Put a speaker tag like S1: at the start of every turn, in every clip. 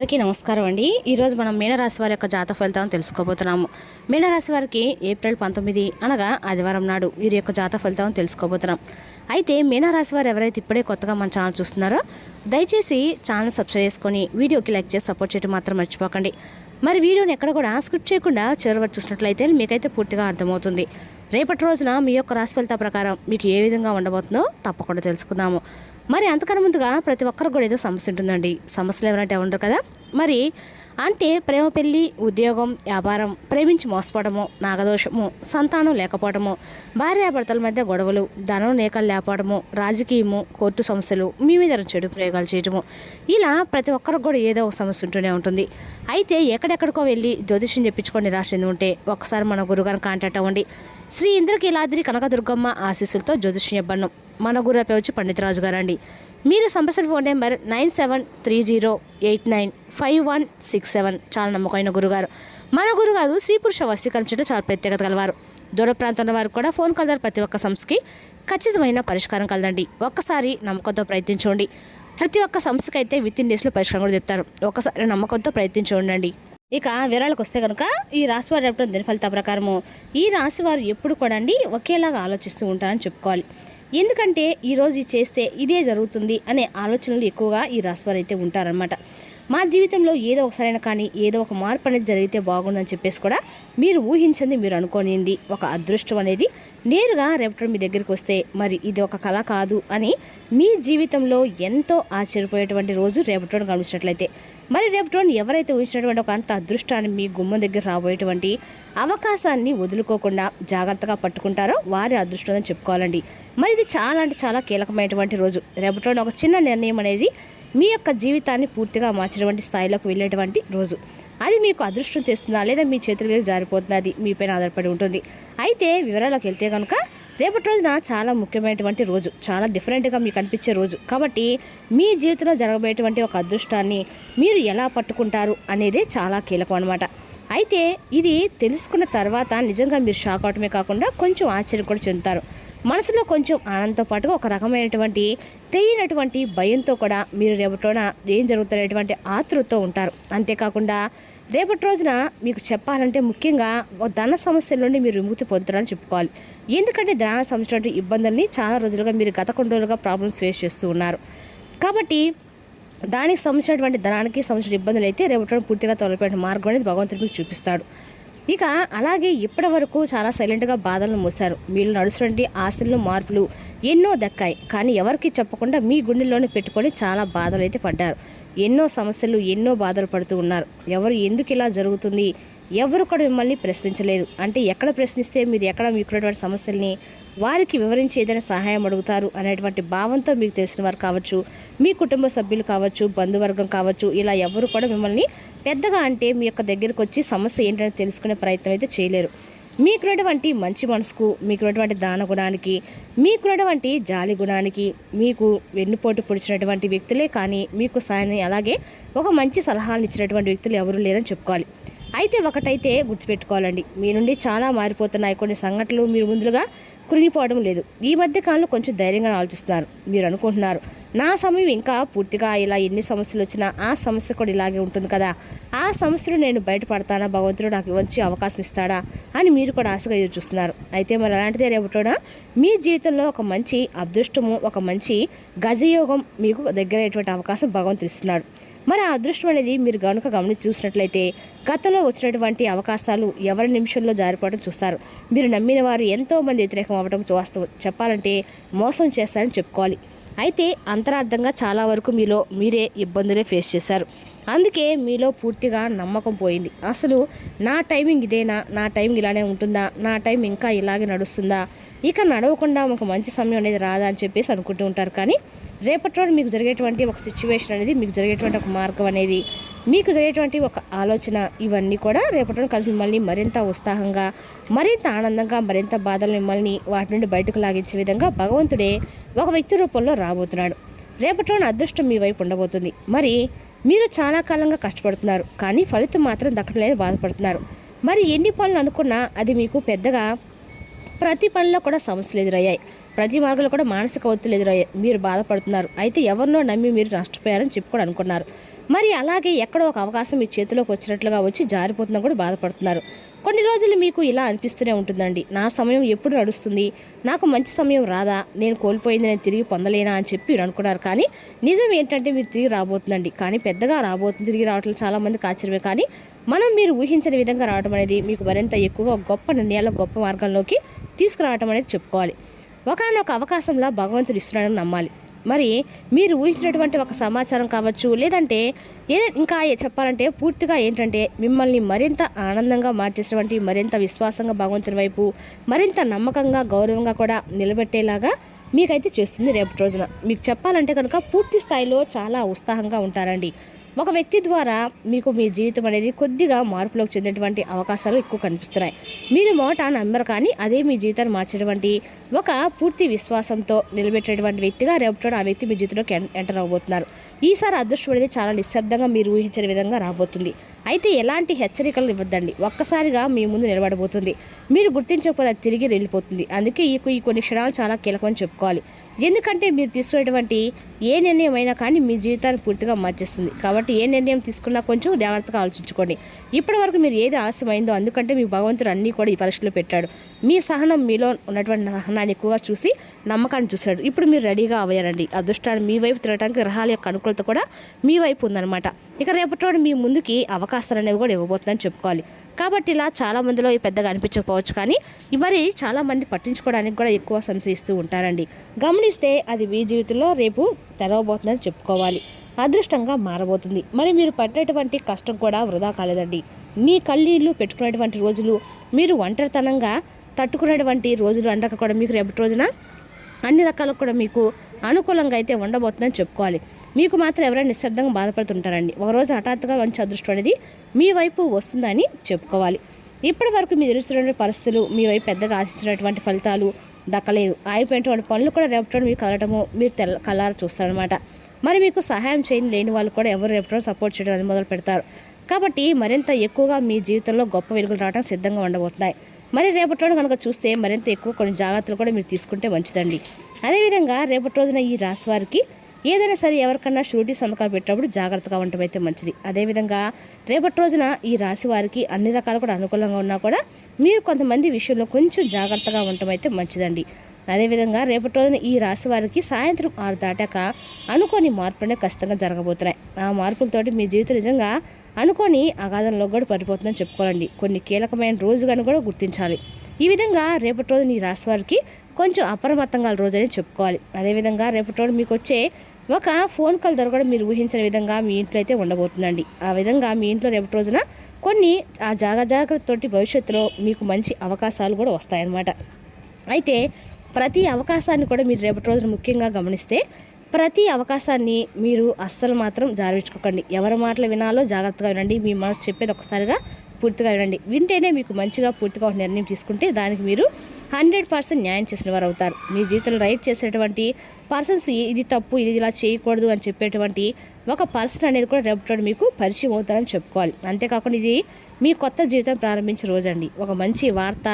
S1: అందరికీ నమస్కారం అండి. ఈరోజు మనం మీనరాశి వారి యొక్క జాతక ఫలితాలను తెలుసుకోబోతున్నాము. మీనరాశి వారికి ఏప్రిల్ 19 అనగా ఆదివారం నాడు వీరి యొక్క జాతక ఫలితాలను తెలుసుకోబోతున్నాం. అయితే మీనరాశి వారు ఎవరైతే ఇప్పుడే కొత్తగా మన ఛానల్ చూస్తున్నారో దయచేసి ఛానల్ సబ్స్క్రైబ్ చేసుకొని వీడియోకి లైక్ చేసి సపోర్ట్ చేయడం మాత్రం మర్చిపోకండి. మరి వీడియోని ఎక్కడ కూడా స్కిప్ చేయకుండా చివరి వరకు చూసినట్లయితే మీకైతే పూర్తిగా అర్థమవుతుంది. రేపటి రోజున మీ యొక్క రాశి ఫలిత ప్రకారం మీకు ఏ విధంగా ఉండబోతుందో తప్పకుండా తెలుసుకుందాము. మరి అంతకన్నా ముందుగా ప్రతి ఒక్కరికి కూడా ఏదో సమస్య ఉంటుందండి. సమస్యలు ఎవరంటే ఉండరు కదా. మరి అంటే ప్రేమ, పెళ్ళి, ఉద్యోగం, వ్యాపారం, ప్రేమించి మోసపోవడము, నాగదోషము, సంతానం లేకపోవడము, భార్యాభర్తల మధ్య గొడవలు, ధనం నేకలు లేకపోవడము, రాజకీయము, కోర్టు సమస్యలు, మీ మీద చెడు ప్రయోగాలు చేయడము, ఇలా ప్రతి ఒక్కరికి కూడా ఏదో ఒక సమస్య ఉంటూనే ఉంటుంది. అయితే ఎక్కడెక్కడికో వెళ్ళి జ్యోతిష్యం చెప్పించుకొని రాసింది ఉంటే ఒకసారి మన గురుగారిని కాంటాక్ట్ అవ్వండి. శ్రీ ఇంద్రకీలాద్రి కనకదుర్గమ్మ ఆశీస్సులతో జ్యోతిష్యం ఇవ్వడం. మన గురు పేరు వచ్చి పండితరాజు గారు అండి. మీరు సంప్రదించిన ఫోన్ నెంబర్ 9730895167. చాలా నమ్మకమైన గురుగారు. మన గురుగారు స్త్రీ పురుష వశీకరణ చేయడం చాలా ప్రత్యేకత గలవారు. దూర ప్రాంతంలో వారికి కూడా ఫోన్ కాల్ ద్వారా ప్రతి ఒక్క సమస్యకి ఖచ్చితమైన పరిష్కారం కలదండి. ఒక్కసారి నమ్మకంతో ప్రయత్నించండి. ప్రతి ఒక్క సమస్యకి అయితే వితిన్ డేస్లో పరిష్కారం కూడా చెప్తారు. ఒక్కసారి నమ్మకంతో ప్రయత్నించండి. ఇక వివరాలకు వస్తే కనుక ఈ రాశి వారు రేపటి దీని ఫలిత ప్రకారము ఈ రాశి వారు ఎప్పుడు కూడా అండి ఒకేలాగా ఆలోచిస్తూ ఉంటారని చెప్పుకోవాలి. ఎందుకంటే ఈరోజు చేస్తే ఇదే జరుగుతుంది అనే ఆలోచనలు ఎక్కువగా ఈ రాశి వారు అయితే ఉంటారనమాట. మా జీవితంలో ఏదో ఒకసారైనా కానీ ఏదో ఒక మార్పు అనేది జరిగితే బాగుందని చెప్పేసి కూడా మీరు ఊహించింది, మీరు అనుకోనింది ఒక అదృష్టం అనేది నేరుగా రేపటి మీ దగ్గరికి వస్తే మరి ఇది ఒక కళ కాదు అని మీ జీవితంలో ఎంతో ఆశ్చర్యపోయేటువంటి రోజు రేపటి గమనించినట్లయితే మరి రేపటి ఎవరైతే ఊహించినటువంటి ఒక అంత అదృష్టాన్ని మీ గుమ్మం దగ్గర రాబోయేటువంటి అవకాశాన్ని వదులుకోకుండా జాగ్రత్తగా పట్టుకుంటారో వారి అదృష్టం అని చెప్పుకోవాలండి. మరి ఇది చాలా అంటే చాలా కీలకమైనటువంటి రోజు. రేపటి ఒక చిన్న నిర్ణయం అనేది మీ యొక్క జీవితాన్ని పూర్తిగా మార్చేటువంటి స్థాయిలోకి వెళ్ళేటువంటి రోజు. అది మీకు అదృష్టం తెస్తుందా లేదా మీ చేతుల మీద జారిపోతుందా అది మీపైన ఆధారపడి ఉంటుంది. అయితే వివరాలకు వెళ్తే కనుక రేపటి రోజున చాలా ముఖ్యమైనటువంటి రోజు, చాలా డిఫరెంట్గా మీకు అనిపించే రోజు. కాబట్టి మీ జీవితంలో జరగబోయేటువంటి ఒక అదృష్టాన్ని మీరు ఎలా పట్టుకుంటారు అనేది చాలా కీలకం అనమాట. అయితే ఇది తెలుసుకున్న తర్వాత నిజంగా మీరు షాక్ అవటమే కాకుండా కొంచెం ఆశ్చర్యం కూడా చెందుతారు. మనసులో కొంచెం ఆనందంతో పాటుగా ఒక రకమైనటువంటి తెలియనటువంటి భయంతో కూడా మీరు రేపటిన ఏం జరుగుతున్నటువంటి ఆతృతతో ఉంటారు. అంతేకాకుండా రేపటి రోజున మీకు చెప్పాలంటే ముఖ్యంగా ధన సమస్యల నుండి మీరు విముక్తి పొందుతారని చెప్పుకోవాలి. ఎందుకంటే ధన సమస్య ఇబ్బందుల్ని చాలా రోజులుగా మీరు గత కొన్ని రోజులుగా ప్రాబ్లమ్స్ ఫేస్ చేస్తూ ఉన్నారు. కాబట్టి దానికి సంబంధించినటువంటి ధనానికి సంబంధించిన ఇబ్బందులు అయితే రేపటి పూర్తిగా తొలగిపోయిన మార్గం అనేది భగవంతుడు మీకు చూపిస్తాడు. ఇక అలాగే ఇప్పటి వరకు చాలా సైలెంట్గా బాధలను మోసారు. మీరు నడుస్తున్నటువంటి ఆశలు మార్పులు ఎన్నో దక్కాయి. కానీ ఎవరికి చెప్పకుండా మీ గుండెల్లోనే పెట్టుకొని చాలా బాధలు అయితే పడ్డారు. ఎన్నో సమస్యలు ఎన్నో బాధలు పడుతూ ఉన్నారు. ఎవరు ఎందుకు ఇలా జరుగుతుంది ఎవరు కూడా మిమ్మల్ని ప్రశ్నించలేదు. అంటే ఎక్కడ ప్రశ్నిస్తే మీరు ఎక్కడ మీకున్నటువంటి సమస్యల్ని వారికి వివరించి ఏదైనా సహాయం అడుగుతారు అనేటువంటి భావంతో మీకు తెలిసిన వారు కావచ్చు, మీ కుటుంబ సభ్యులు కావచ్చు, బంధువర్గం కావచ్చు, ఇలా ఎవరు కూడా మిమ్మల్ని పెద్దగా అంటే మీ యొక్క దగ్గరికి వచ్చి సమస్య ఏంటని తెలుసుకునే ప్రయత్నం అయితే చేయలేరు. మీకున్నటువంటి మంచి మనసుకు, మీకున్నటువంటి దాన గుణానికి, మీకున్నటువంటి జాలి గుణానికి మీకు వెన్నుపోటు పొడిచినటువంటి వ్యక్తులే కానీ మీకు సాయాన్ని అలాగే ఒక మంచి సలహాలు ఇచ్చినటువంటి వ్యక్తులు ఎవరు లేరని చెప్పుకోవాలి. అయితే ఒకటైతే గుర్తుపెట్టుకోవాలండి, మీ నుండి చాలా మారిపోతున్నాయి కొన్ని సంఘటనలు. మీరు ముందుగా కృంగిపోవడం లేదు. ఈ మధ్య కాలంలో కొంచెం ధైర్యంగా ఆలోచిస్తున్నారు. మీరు అనుకుంటున్నారు నా సమయం ఇంకా పూర్తిగా ఇలా ఎన్ని సమస్యలు వచ్చినా ఆ సమస్య కూడా ఇలాగే ఉంటుంది కదా, ఆ సమస్యలు నేను బయటపడతానా, భగవంతుడు నాకు వచ్చి అవకాశం ఇస్తాడా అని మీరు కూడా ఆశగా ఎదురు చూస్తున్నారు. అయితే మరి అలాంటిదే రేపటిన మీ జీవితంలో ఒక మంచి అదృష్టము, ఒక మంచి గజయోగం మీకు దగ్గరయ్యేటువంటి అవకాశం భగవంతుడు ఇస్తున్నాడు. మరి ఆ అదృష్టం అనేది మీరు గమనించి చూసినట్లయితే గతంలో వచ్చినటువంటి అవకాశాలు ఎవరి నిమిషంలో జారిపోవడం చూస్తారు. మీరు నమ్మిన వారు ఎంతోమంది వ్యతిరేకం అవ్వడం వాస్తవం. చెప్పాలంటే మోసం చేస్తారని చెప్పుకోవాలి. అయితే అంతరార్థంగా చాలా వరకు మీరే ఇబ్బందులే ఫేస్ చేశారు. అందుకే మీలో పూర్తిగా నమ్మకం పోయింది. అసలు నా టైమింగ్ ఇదేనా, నా టైం ఇలానే ఉంటుందా, నా టైం ఇంకా ఇలాగే నడుస్తుందా, ఇక నడవకుండా ఒక మంచి సమయం అనేది రాదా అని చెప్పేసి అనుకుంటూ ఉంటారు. కానీ రేపటి రోజు మీకు జరిగేటువంటి ఒక సిచ్యువేషన్ అనేది, మీకు జరిగేటువంటి ఒక మార్గం అనేది, మీకు జరిగేటువంటి ఒక ఆలోచన, ఇవన్నీ కూడా రేపటి రోజు కలిసి మిమ్మల్ని మరింత ఉత్సాహంగా, మరింత ఆనందంగా, మరింత బాధలు మిమ్మల్ని వాటి నుండి బయటకు లాగించే విధంగా భగవంతుడే ఒక వ్యక్తి రూపంలో రాబోతున్నాడు. రేపటి రోజున అదృష్టం మీ వైపు ఉండబోతుంది. మరి మీరు చాలా కాలంగా కష్టపడుతున్నారు కానీ ఫలితం మాత్రం దక్కలేని బాధపడుతున్నారు. మరి ఎన్ని పనులు అనుకున్నా అది మీకు పెద్దగా ప్రతి పనిలో కూడా సమస్యలు ఎదురయ్యాయి. ప్రతి మార్గంలో కూడా మానసిక ఒత్తిడి ఎదురయ్యాయి. మీరు బాధపడుతున్నారు. అయితే ఎవరినో నమ్మి మీరు నష్టపోయారని చెప్పుకొని అనుకున్నారు. మరి అలాగే ఎక్కడో ఒక అవకాశం మీ చేతిలోకి వచ్చినట్లుగా వచ్చి జారిపోతున్నా కూడా బాధపడుతున్నారు. కొన్ని రోజులు మీకు ఇలా అనిపిస్తూనే ఉంటుందండి, నా సమయం ఎప్పుడు నడుస్తుంది, నాకు మంచి సమయం రాదా, నేను కోల్పోయింది నేను తిరిగి పొందలేనా అని చెప్పి మీరు అనుకున్నారు. కానీ నిజం ఏంటంటే మీరు తిరిగి రాబోతుందండి. కానీ పెద్దగా రాబోతుంది, తిరిగి రావటం చాలామందికి ఆశ్చర్యమే. కానీ మీరు ఊహించని విధంగా రావడం అనేది మీకు మరింత ఎక్కువగా గొప్ప నిర్ణయాల గొప్ప మార్గంలోకి తీసుకురావటం అనేది చెప్పుకోవాలి. ఒకనొక అవకాశంలో భగవంతుడు ఇస్తున్నాడని నమ్మాలి. మరి మీరు ఊహించినటువంటి ఒక సమాచారం కావచ్చు, లేదంటే ఇంకా చెప్పాలంటే పూర్తిగా ఏంటంటే మిమ్మల్ని మరింత ఆనందంగా మార్చేసినటువంటి, మరింత విశ్వాసంగా భగవంతుని వైపు మరింత నమ్మకంగా గౌరవంగా కూడా నిలబెట్టేలాగా మీకైతే చేస్తుంది రేపటి రోజున. మీకు చెప్పాలంటే కనుక పూర్తి స్థాయిలో చాలా ఉత్సాహంగా ఉంటారండి. ఒక వ్యక్తి ద్వారా మీకు మీ జీవితం అనేది కొద్దిగా మార్పులోకి చెందేటువంటి అవకాశాలు ఎక్కువ కనిపిస్తున్నాయి. మీరు మొదట నమ్మరు, కానీ అదే మీ జీవితాన్ని మార్చేటువంటి ఒక పూర్తి విశ్వాసంతో నిలబెట్టేటువంటి వ్యక్తిగా రేపటి ఆ వ్యక్తి మీ జీవితంలోకి ఎంటర్ అవబోతున్నారు. ఈసారి అదృష్టం అనేది చాలా నిశ్శబ్దంగా మీరు ఊహించిన విధంగా రాబోతుంది. అయితే ఎలాంటి హెచ్చరికలు ఇవ్వద్దండి, ఒక్కసారిగా మీ ముందు నిలబడబోతుంది. మీరు గుర్తించకపోతే అది తిరిగి వెళ్ళిపోతుంది. అందుకే ఈ కొన్ని క్షణాలు చాలా కీలకమని చెప్పుకోవాలి. ఎందుకంటే మీరు తీసుకునేటువంటి ఏ నిర్ణయం అయినా కానీ మీ జీవితాన్ని పూర్తిగా మార్చేస్తుంది. కాబట్టి ఏ నిర్ణయం తీసుకున్నా కొంచెం జాగ్రత్తగా ఆలోచించుకోండి. ఇప్పటి వరకు మీరు ఏది ఆలస్యమైందో అందుకంటే మీ భగవంతుడు అన్నీ కూడా ఈ పరీక్షలో పెట్టాడు. మీ సహనం, మీలో ఉన్నటువంటి సహనాన్ని ఎక్కువగా చూసి నమ్మకాన్ని చూశాడు. ఇప్పుడు మీరు రెడీగా అవ్వారండి. అదృష్టాన్ని మీ వైపు తిరగడానికి గ్రహాల యొక్క అనుకూలత కూడా మీ వైపు ఉందన్నమాట. ఇక రేపటి మీ ముందుకి అవకాశాలు అనేవి కూడా ఇవ్వబోతుందని చెప్పుకోవాలి. కాబట్టి ఇలా చాలామందిలో పెద్దగా అనిపించకపోవచ్చు, కానీ మరి చాలామంది పట్టించుకోవడానికి కూడా ఎక్కువ సంశయిస్తూ ఉంటారండి. గమనిస్తే అది మీ జీవితంలో రేపు తెరవబోతుందని చెప్పుకోవాలి. అదృష్టంగా మారబోతుంది. మరి మీరు పట్టేటువంటి కష్టం కూడా వృధా కాలేదండి. మీ కళ్ళీళ్ళు పెట్టుకునేటువంటి రోజులు, మీరు ఒంటరితనంగా తట్టుకునేటువంటి రోజులు అంటాక కూడా మీకు రేపటి రోజున అన్ని రకాలకు కూడా మీకు అనుకూలంగా అయితే ఉండబోతుందని చెప్పుకోవాలి. మీకు మాత్రం ఎవరైనా నిశ్శబ్దంగా బాధపడుతుంటారండి. ఒకరోజు హఠాత్తుగా మంచి అదృష్టం అనేది మీ వైపు వస్తుందని చెప్పుకోవాలి. ఇప్పటి వరకు మీరు ఎదురుస్తున్న పరిస్థితులు, మీ వైపు పెద్దగా ఆశించినటువంటి ఫలితాలు దక్కలేదు. ఆగిపోయినటువంటి పనులు కూడా రేపటి మీకు కలగటము మీరు కళ్ళారా చూస్తారనమాట. మరి మీకు సహాయం లేని వాళ్ళు కూడా ఎవరు రేపటి సపోర్ట్ చేయడం అనేది మొదలు పెడతారు. కాబట్టి మరింత ఎక్కువగా మీ జీవితంలో గొప్ప వెలుగులు రావడం సిద్ధంగా ఉండబోతున్నాయి. మరి రేపటి రోజు కనుక చూస్తే మరింత ఎక్కువ కొన్ని జాగ్రత్తలు కూడా మీరు తీసుకుంటే మంచిదండి. అదేవిధంగా రేపటి రోజున ఈ రాశి వారికి ఏదైనా సరే ఎవరికన్నా షూరిటీ సంతకాలు పెట్టినప్పుడు జాగ్రత్తగా ఉండటం అయితే మంచిది. అదేవిధంగా రేపటి రోజున ఈ రాశి వారికి అన్ని రకాలు కూడా అనుకూలంగా ఉన్నా కూడా మీరు కొంతమంది విషయంలో కొంచెం జాగ్రత్తగా ఉండటం అయితే మంచిదండి. అదేవిధంగా రేపటి రోజున ఈ రాశి వారికి సాయంత్రం 6 దాటాక అనుకోని మార్పులనే ఖచ్చితంగా జరగబోతున్నాయి. ఆ మార్పులతోటి మీ జీవితం నిజంగా అనుకోని అగాధంలో కూడా పడిపోతుందని చెప్పుకోవాలండి. కొన్ని కీలకమైన రోజుగాని కూడా గుర్తించాలి. ఈ విధంగా రేపటి రోజున ఈ రాశి వారికి కొంచెం అప్రమత్తంగా రోజని చెప్పుకోవాలి. అదేవిధంగా రేపటి రోజు మీకు వచ్చే ఒక ఫోన్ కాల్ ద్వారా కూడా మీరు ఊహించిన విధంగా మీ ఇంట్లో అయితే ఉండబోతుందండి. ఆ విధంగా మీ ఇంట్లో రేపటి రోజున కొన్ని ఆ జాగ్రత్తతోటి భవిష్యత్తులో మీకు మంచి అవకాశాలు కూడా వస్తాయన్నమాట. అయితే ప్రతి అవకాశాన్ని కూడా మీరు రేపటి రోజున ముఖ్యంగా గమనిస్తే ప్రతి అవకాశాన్ని మీరు అస్సలు మాత్రం జారించుకోకండి. ఎవరి మాటలు వినాలో జాగ్రత్తగా వినండి. మీ మనసు చెప్పేది ఒకసారిగా పూర్తిగా వినండి. వింటేనే మీకు మంచిగా పూర్తిగా ఒక నిర్ణయం తీసుకుంటే దానికి మీరు 100% న్యాయం చేసిన వారు అవుతారు. మీ జీవితంలో రైట్ చేసేటువంటి పర్సన్స్ ఇది తప్పు, ఇది ఇలా చేయకూడదు అని చెప్పేటువంటి ఒక పర్సన్ అనేది కూడా రేపటి మీకు పరిచయం అవుతారని చెప్పుకోవాలి. అంతేకాకుండా ఇది మీ కొత్త జీవితం ప్రారంభించే రోజండి. ఒక మంచి వార్త,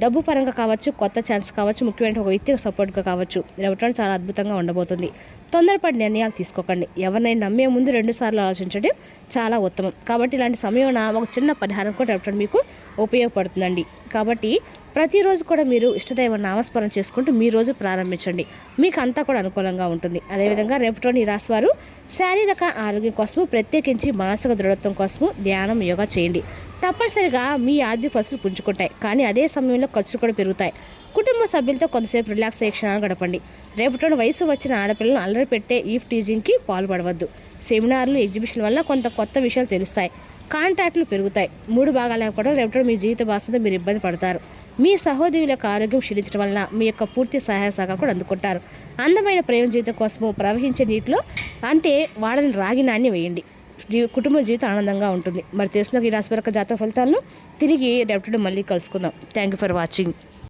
S1: డబ్బు పరంగా కావచ్చు, కొత్త ఛాన్స్ కావచ్చు, ముఖ్యమైన ఒక వ్యక్తికి సపోర్ట్గా కావచ్చు, రేపటి చాలా అద్భుతంగా ఉండబోతుంది. తొందరపడి నిర్ణయాలు తీసుకోకండి. ఎవరినైనా నమ్మే ముందు 2 సార్లు ఆలోచించడం చాలా ఉత్తమం. కాబట్టి ఇలాంటి సమయంలో ఒక చిన్న పరిహారం కూడా రేపటి మీకు ఉపయోగపడుతుందండి. కాబట్టి ప్రతిరోజు కూడా మీరు ఇష్టదైవ నామస్మరణ చేసుకుంటూ మీ రోజు ప్రారంభించండి. మీకు అంతా కూడా అనుకూలంగా ఉంటుంది. అదేవిధంగా రేపటి ఈ రాశి వారు శారీరక ఆరోగ్యం కోసము, ప్రత్యేకించి మానసిక దృఢత్వం కోసము ధ్యానం, యోగా చేయండి. తప్పనిసరిగా మీ ఆర్థిక పరిస్థితులు పుంజుకుంటాయి, కానీ అదే సమయంలో ఖర్చులు కూడా పెరుగుతాయి. కుటుంబ సభ్యులతో కొంతసేపు రిలాక్సేషన్ గడపండి. రేపటి వయసు వచ్చిన ఆడపిల్లలను అల్లరి పెట్టే ఈవ్ టీజింగ్కి పాల్పడవద్దు. సెమినార్లు, ఎగ్జిబిషన్ వల్ల కొంత కొత్త విషయాలు తెలుస్తాయి. కాంటాక్ట్లు పెరుగుతాయి. 3 భాగాలు లేకపోవడం రేపటి మీ జీవిత భాషతో మీరు ఇబ్బంది పడతారు. మీ సహోదరుల యొక్క ఆరోగ్యం క్షీణించడం వల్ల మీ యొక్క పూర్తి సహాయ సహకారం కూడా అందుకుంటారు. అందమైన ప్రేమ జీవితం కోసము ప్రవహించే నీటిలో అంటే వాడని రాగి నాణ్యం వేయండి. కుటుంబ జీవితం ఆనందంగా ఉంటుంది. మరి తెలిసిన ఈ రాశి జాతక ఫలితాలను తిరిగి రేపటి మళ్ళీ కలుసుకుందాం. Thank you for watching.